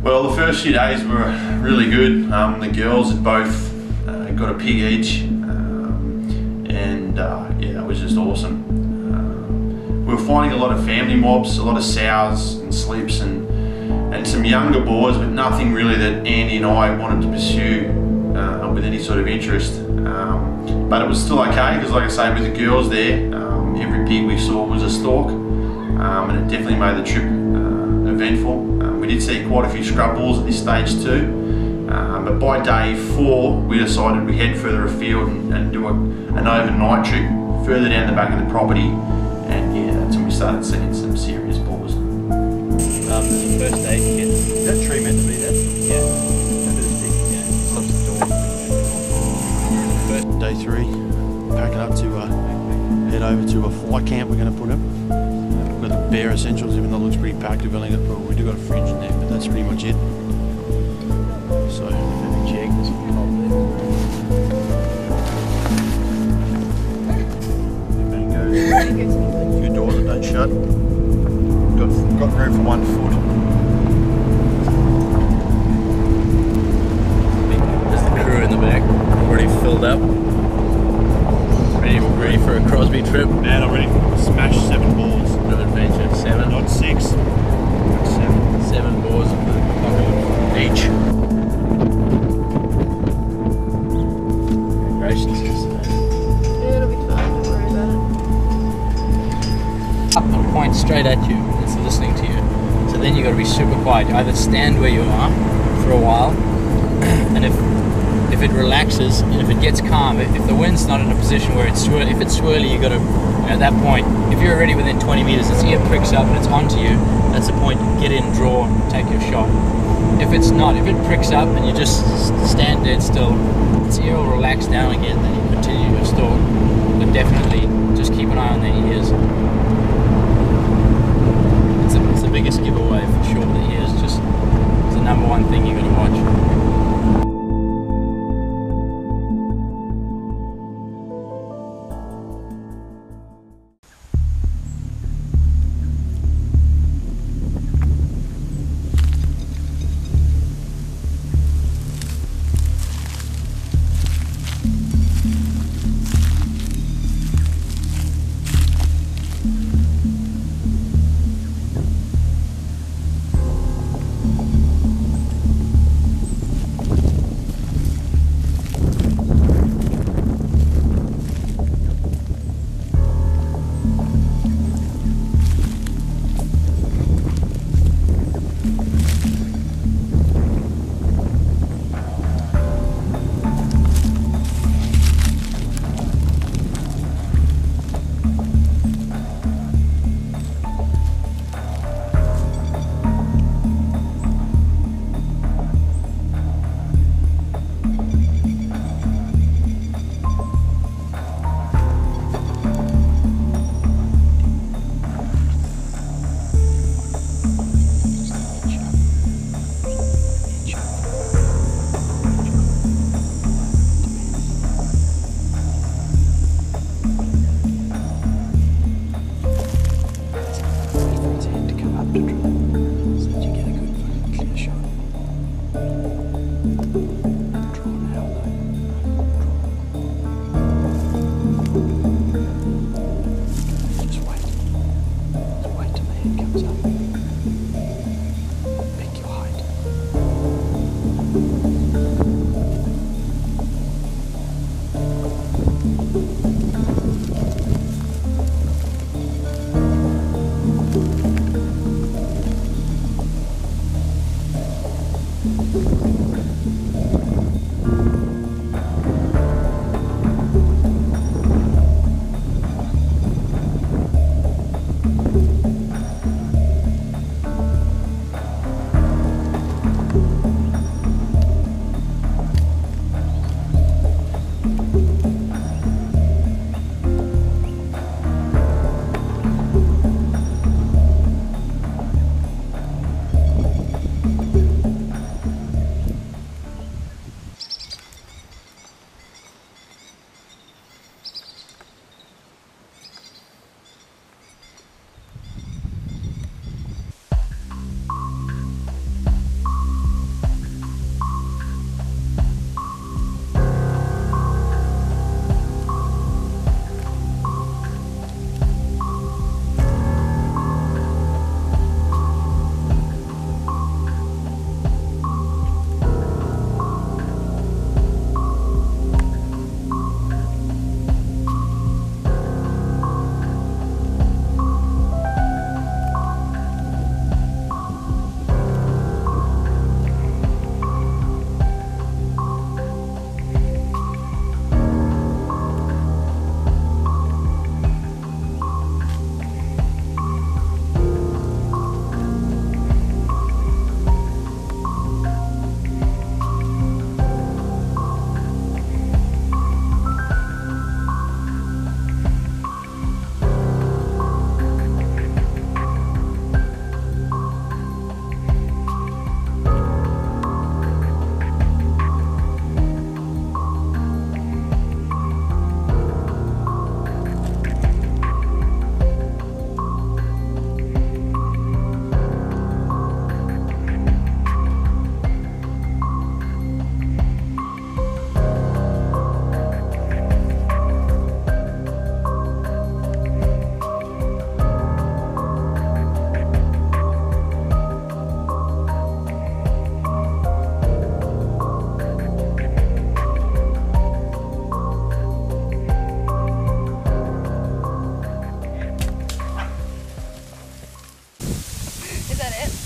Well, the first few days were really good. The girls had both got a pig each, and yeah, it was just awesome. We were finding a lot of family mobs, a lot of sows and slips, and some younger boars, but nothing really that Andy and I wanted to pursue with any sort of interest. But it was still okay, because like I say, with the girls there, every pig we saw was a stalk, and it definitely made the trip eventful. We did see quite a few scrub bulls at this stage too, but by day 4 we decided we'd head further afield and do an overnight trip further down the back of the property, and yeah, that's when we started seeing some serious boars. First day, kids. Is that tree meant to be there? Yeah. Stops the door. Day 3, packing up to head over to a fly camp we're going to put up. We've got the bare essentials, even though it looks pretty packed. We've only got, well, we do got a fridge in there, but that's pretty much it. So, check. There's some top there. Mangoes. A few doors that don't shut. Got room for 1 foot. There's the crew in the back, already filled up. Ready for a Crosby trip. Man, I'm ready to smash 7 boars. No adventure. 7. Not 6. 7. 7 boars each. Congratulations. Yeah, it'll be fine, don't worry about it. Up and point straight at you. It's listening to you. So then you got to be super quiet. You either stand where you are for a while, and if it relaxes and if it gets calm, if the wind's not in a position where it's swirly, if it's swirly, you got to, at that point, if you're already within 20 meters, its ear pricks up and it's onto you. That's the point. Get in, draw, take your shot. If it's not, if it pricks up and you just stand dead still, its ear will relax down again. Then you continue your stalk. But definitely, just keep an eye on their ears. It's the biggest giveaway for sure. The ears just is the #1 thing you got to watch.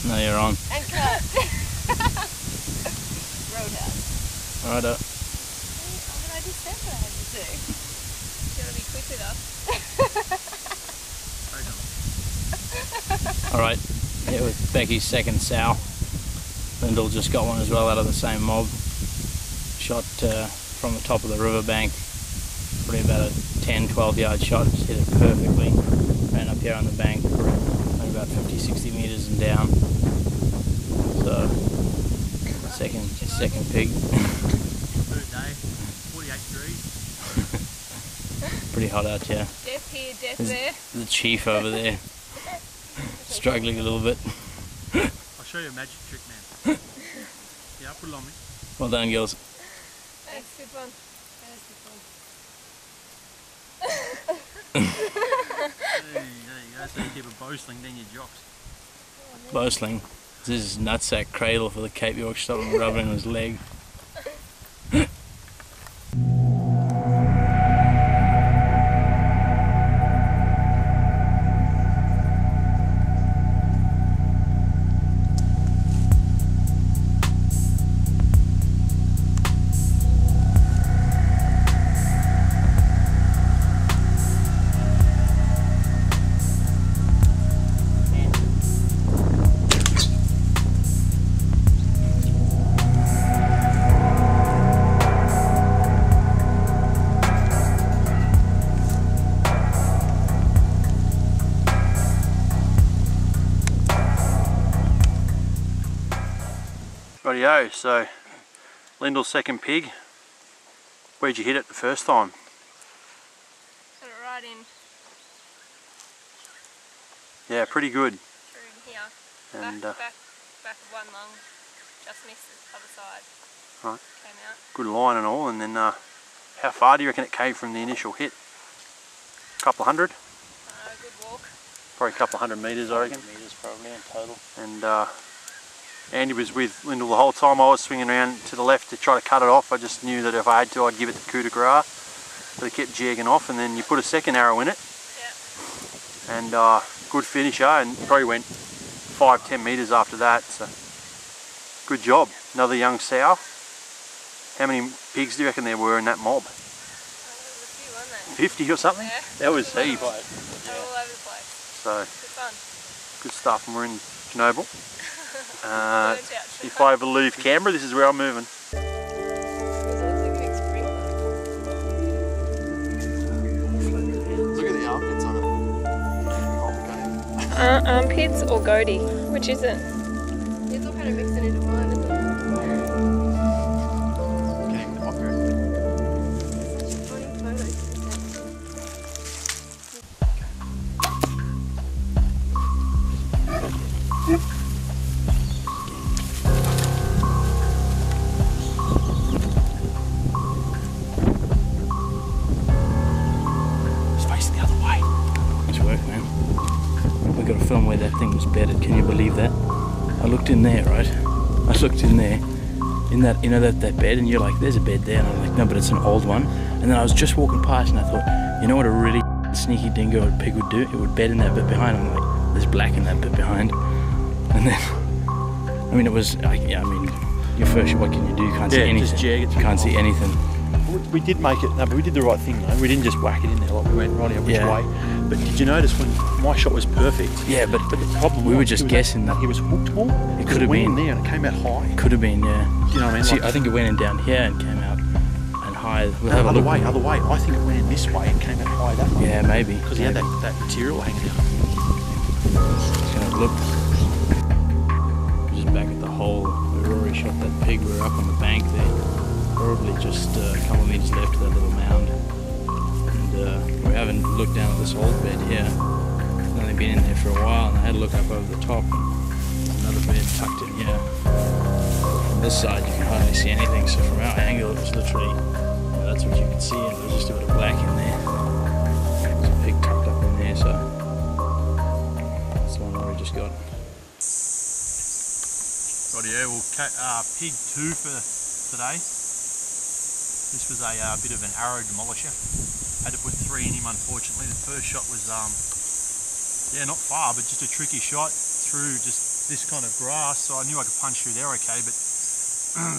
No, you're on. And cut. Roadhouse. Alright. Oh, but I just said what I had to do. You gotta be quick with us. Alright, here with Becky's second sow. Lyndall just got one as well out of the same mob. Shot from the top of the riverbank. Probably about a 10-12 yard shot. Just hit it perfectly. Ran up here on the bank, only about 50-60 meters and down. So, second pig. Third day, 48 degrees. Pretty hot out here. Death here, death There's there. the chief over there, struggling a little bit. I'll show you a magic trick, man. Yeah, put it on me. Well done, girls. That's good one. There you go, so you keep a bowstring down your jocks. Bowsling. This is nutsack cradle for the Cape York stopping rubbing on his leg. Rightio, so Lyndall's second pig. Where'd you hit it the first time? Got it right in Yeah, pretty good. through in here. And back of one lung. Just missed the other side. Right. Came out. Good line and all. And then how far do you reckon it came from the initial hit? A couple of hundred? Good walk. Probably a couple of 100 metres, I reckon. Meters probably in total. And Andy was with Lyndall the whole time. I was swinging around to the left to try to cut it off. I just knew that if I had to, I'd give it the coup de grace. But it kept jagging off, and then you put a second arrow in it. Yeah. And good finisher, and probably went 5-10 metres after that. So good job. Another young sow. How many pigs do you reckon there were in that mob? There was a few, wasn't there? 50 or something? Yeah. That was heaps. They're all over the place. So Good fun. good stuff. And we're in Chernobyl. Burnt out. If I ever leave Canberra, this is where I'm moving. Look at the armpits on it. Armpits or goatee? Which is it? It's all kind of mixing into one, isn't it? Getting them off here. Face the other way. Nice work, man. We got to film where that thing was bedded. Can you believe that? I looked in there, right? I looked in there, in that, you know, that bed, and you're like, there's a bed there, and I'm like, no, but it's an old one. And then I was just walking past, and I thought, you know what a really sneaky dingo or pig would do? It would bed in that bit behind. I'm like, there's black in that bit behind. And then, I mean, it was, yeah, I mean, your first, what can you do? You can't see anything. just jag it. You can't see anything. We did make it, no, but we did the right thing though. We didn't just whack it in there, like we went right out which Yeah. way. But did you notice when my shot was perfect? Yeah, but the problem we were was, just it was guessing that that it was hooked more. It could have went in been. there and it came out high. Could have been, yeah. Do you know what I mean? See, Like, I think it went in down here and came out and high. We'll have a other look. way. I think it went in this way and came out high that way. Yeah, maybe. Because he had that material hanging out. Just gonna look. Just back at the hole where Rory shot that pig. We were up on the bank there. Probably just a couple of meters left of that little mound. And we haven't looked down at this old bed here. It's only been in there for a while, and I had to look up over the top. And another bed tucked in here. From this side you can hardly see anything, so from our angle it was literally, that's what you could see, and there was just a bit of black in there. There's a pig tucked up in there, so that's the one Rory just got. Rightio, well, pig 2 for today. This was a bit of an arrow demolisher. Had to put 3 in him, unfortunately. The first shot was, yeah, not far, but just a tricky shot through just this kind of grass, so I knew I could punch through there okay, but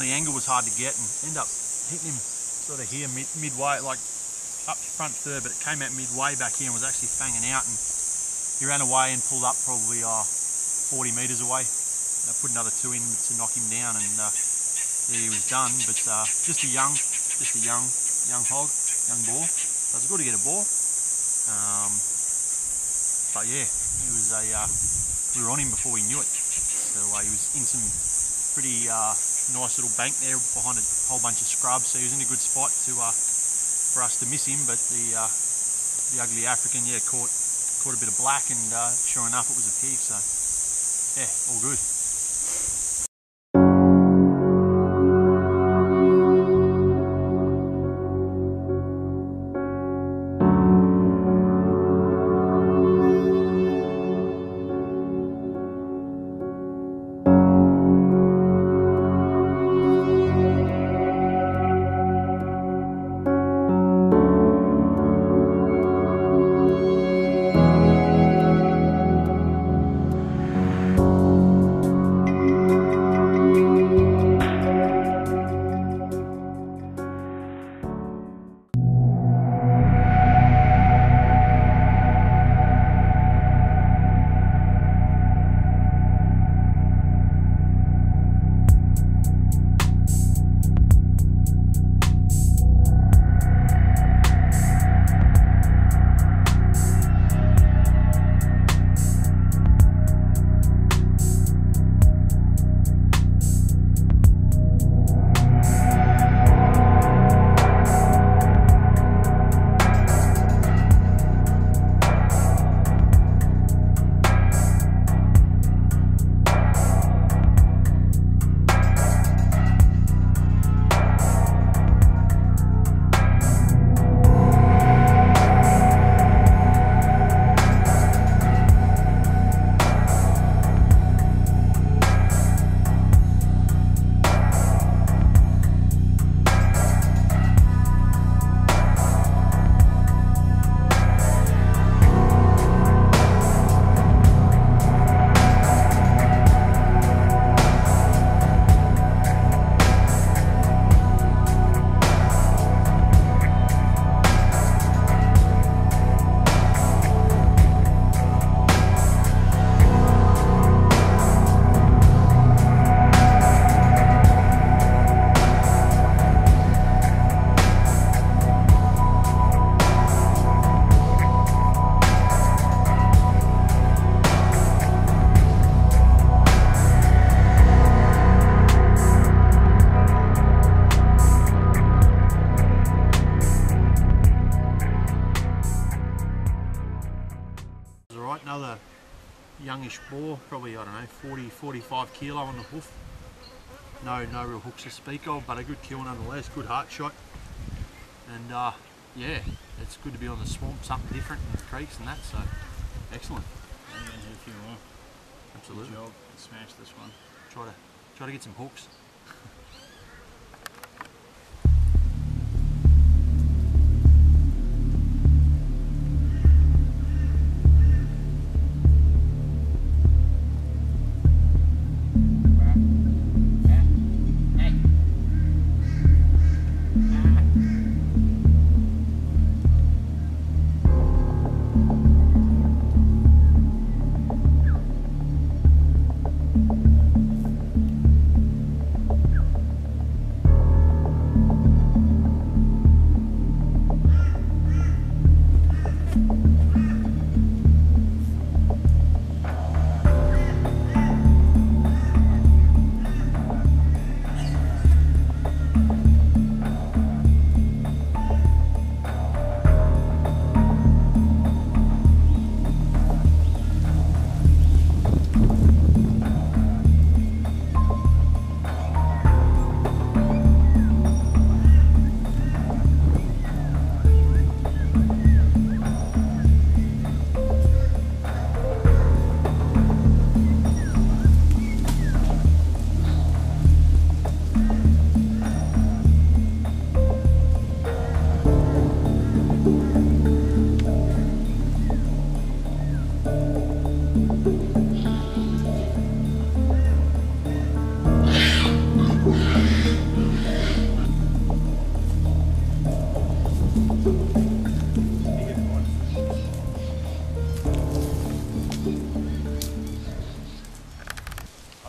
the angle was hard to get and ended up hitting him sort of here midway, like up front third, but it came out midway back here and was actually fanging out, and he ran away and pulled up probably 40 metres away. I put another 2 in to knock him down, and he was done. But just a young hog, young boar. So it's good to get a boar. But yeah, he was we were on him before we knew it. So he was in some pretty nice little bank there behind a whole bunch of scrub. So he was in a good spot to for us to miss him. But the ugly African, yeah, caught a bit of black, and sure enough, it was a pig. So yeah, all good. Another youngish boar, probably, I don't know, 40-45 kilo on the hoof. No real hooks to speak of, but a good kill nonetheless, good heart shot. And yeah, it's good to be on the swamp, something different in the creeks and that, so excellent. I'm going to hit a few more. Absolutely. Good job, smash this one. Try to get some hooks.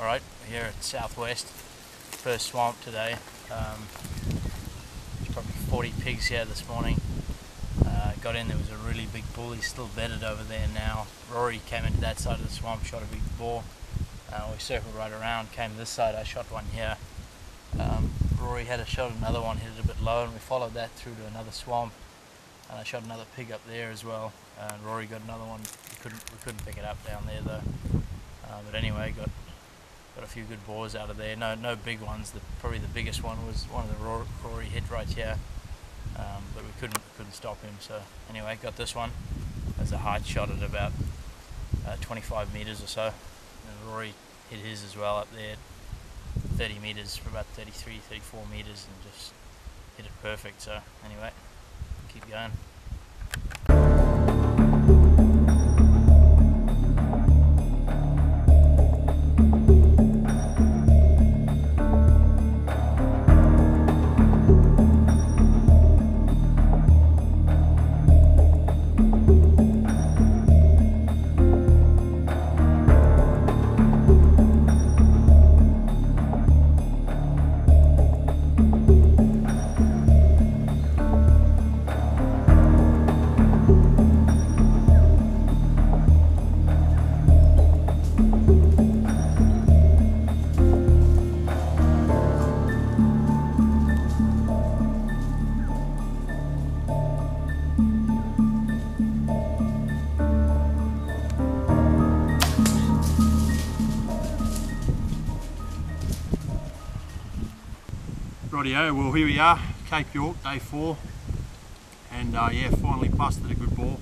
Alright, we're here at Southwest, first swamp today. There's probably 40 pigs here this morning. Got in, there was a really big bull, he's still bedded over there now. Rory came into that side of the swamp, shot a big boar. We circled right around, came this side, I shot one here. Rory had a shot at another one, hit it a bit low, and we followed that through to another swamp. And I shot another pig up there as well. And Rory got another one, we couldn't pick it up down there though. But anyway, got a few good boars out of there. No big ones. Probably the biggest one was one of the Rory hit right here. But we couldn't stop him. So anyway, got this one. There's a height shot at about 25 meters or so. And Rory hit his as well up there, 30 meters for about 33, 34 meters, and just hit it perfect. So anyway, keep going. Rightio, well here we are, Cape York, day 4, and yeah, finally busted a good boar.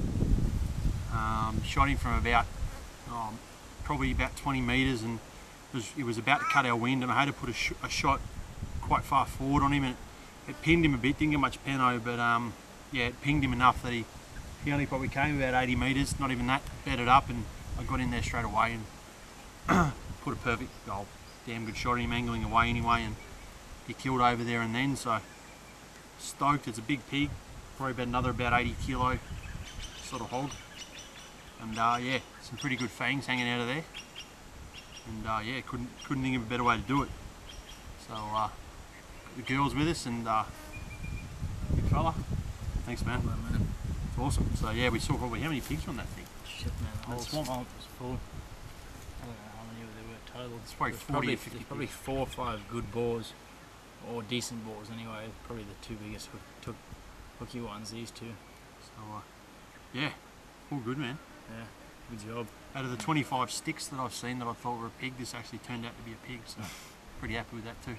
Shot him from about, probably about 20 metres, and it was about to cut our wind, and I had to put a shot quite far forward on him, and it pinged him a bit, didn't get much peno, but yeah, it pinged him enough that he only probably came about 80 metres, not even that, bedded up, and I got in there straight away and put a perfect goal. Damn good shot at him, angling away anyway, and he killed over there and then, so stoked. It's a big pig, probably about 80 kilo sort of hog, and yeah, some pretty good fangs hanging out of there, and yeah, couldn't think of a better way to do it. So the girls with us, and good fella, thanks man. It's awesome. So yeah, we saw probably how many pigs were on that thing? Shit man, the whole swamp was full. I don't know how many there were total. It's probably 40 or 50 there's probably 4 or 5 good boars, or decent boars anyway. Probably the 2 biggest hooky ones, these 2. So yeah, all good man. Yeah, good job. Out of the 25 sticks that I've seen that I thought were a pig, this actually turned out to be a pig, so pretty happy with that too.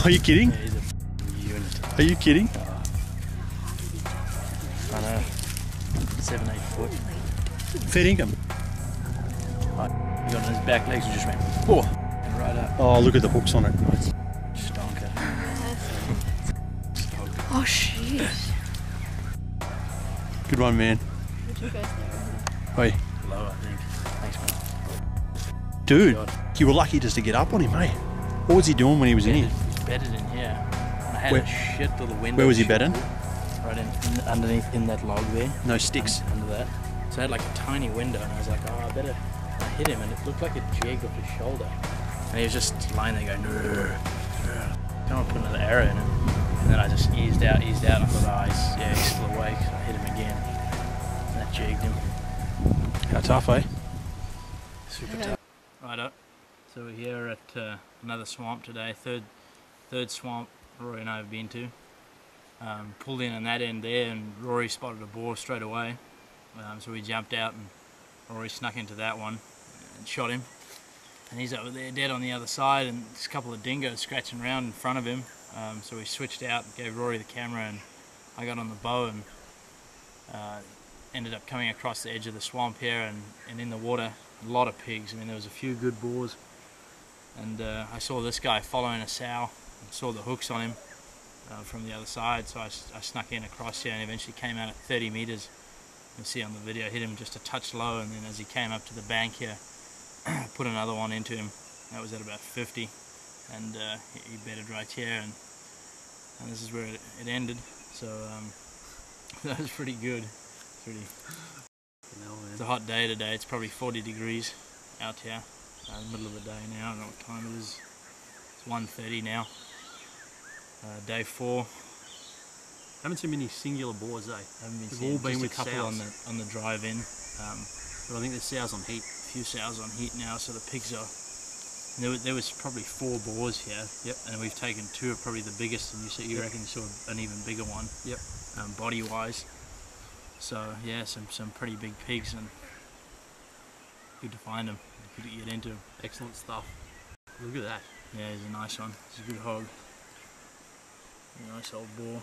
Are you kidding? Yeah, he's a unit. Are you kidding? I know. 7-8 foot. Fair income. He got on his back legs and just went, oh, and right up. Oh, look at the hooks on it. Stonker. Oh shit. Good one, man. Would you guys there? Oi. Low, I think. Thanks, man. Dude, God. you were lucky just to get up on him, mate. What was he doing when he was in here? He's bedded in here. And I had Where- a shit little window. Where was he shit bedded? Right underneath in that log there. No sticks. Under that. So I had like a tiny window, and I was like, oh, I better. I hit him, and it looked like a jig off his shoulder. And he was just lying there going, don't want to put another arrow in him. And then I just eased out, and I thought, oh, he's still awake. So I hit him again. And that jigged him. How tough, eh? Super tough. Right up. So we're here at another swamp today, third swamp Rory and I have been to. Pulled in on that end there, and Rory spotted a boar straight away. So we jumped out, and Rory snuck into that one and shot him. And he's over there dead on the other side, and there's a couple of dingoes scratching around in front of him. So we switched out, gave Rory the camera, and I got on the bow, and ended up coming across the edge of the swamp here, and in the water, a lot of pigs. I mean, there was a few good boars, and I saw this guy following a sow, and saw the hooks on him from the other side, so I snuck in across here and eventually came out at 30 meters. You'll see on the video, hit him just a touch low, and then as he came up to the bank here, put another one into him. That was at about 50, and he bedded right here, and this is where it ended. So that was pretty good. It's a hot day today. It's probably 40 degrees out here. Middle of the day now. I don't know what time it is. It's 1:30 now. Day 4. Haven't seen many singular boars, eh? We've all been with a couple sows on the drive in. but I think there's sows on heat. A few sows on heat now, so the pigs are. There was probably 4 boars here. Yep. And we've taken 2 of probably the biggest, and you reckon you saw an even bigger one. Yep. Body wise. So yeah, some pretty big pigs, and good to find them. Good to get into them. Excellent stuff. Look at that. Yeah, he's a nice one. He's a good hog. A nice old boar.